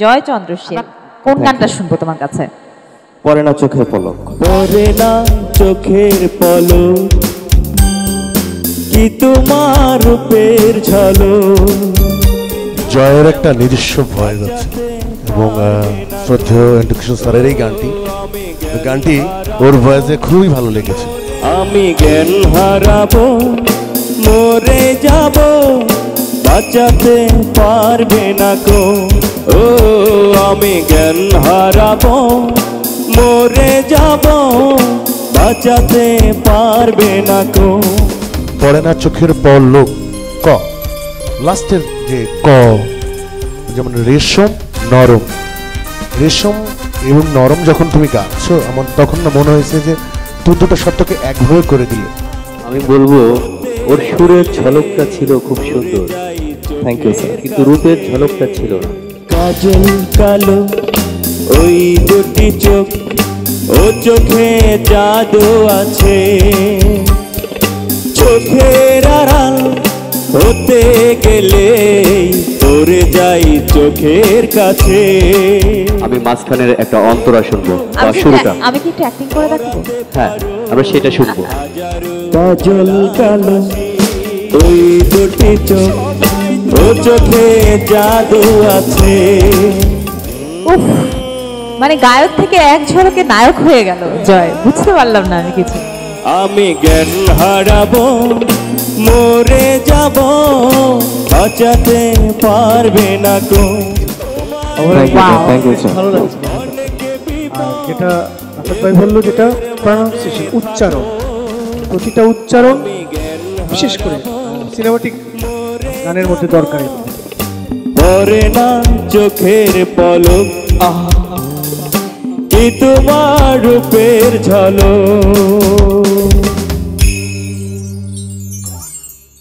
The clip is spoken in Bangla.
জয় চন্দ্রশীল, কোন গানটা শুনবো তোমার কাছে? পরে না চোখের পলক। পরে না চোখের পলক, কি তোমার রূপের ঝলক। জয়ের একটা নিজস্ব ভয়েস আছে এবং শ্রদ্ধেয় এন্টুকিশোর স্যারের এই গানটি ওর ভয়েসে খুবই ভালো লেগেছে। আমি জ্ঞান হারাবো, মরে যাব, বাঁচাতে পারবে না কো। ও আমি জ্ঞান হারাবো, মরে যাব, বাঁচাতে পারবে না কো। পড়ে না চোখের পলক, ক লাস্টের যে ক, যেমন রেশম নরম, রেশম এবং নরম যখন তুমি গাচ্ছো আমার তখন না মনে হয়েছে যে দুটো শব্দকে একভাবে করে দিলে। আমি বলবো ওর সুরের ঝলকটা ছিল খুব সুন্দর, থ্যাংক ইউ স্যার, কিন্তু রূপের ঝলকটা ছিল না। কাজল কালো ওই দুটি চোখ, ও চোখে জাদু আছে, চোখের আড়াল হতে গেলে তোরে যাই চোখের কাছে। আমি মাঝখানের একটা অন্তরা শুনবো, শুরুটা আমি কি একটু অ্যাক্টিং করে দেখাবো? হ্যাঁ, আমরা সেটা শুনবো। কাজল কালো ওই দুটি চোখ, ও চোখে জাদু আছে। উফ, মানে গায়ক থেকে এক ঝলকে নায়ক হয়ে গেল জয়, বুঝতে পারলাম না আমি কিছু। আমি জ্ঞান হারাবো, মরে যাব, বাঁচাতে পারবে না কো। ভালো লাগছে। যেটা আসাদ ভাই বললো, যেটা প্রনাউন্সিয়েশন, উচ্চারণ, প্রতিটা উচ্চারণ বিশেষ করে সিনেমাটিক গানের মধ্যে দরকার। পরে না চোখের পলক, কি তোমার রূপের ঝলক।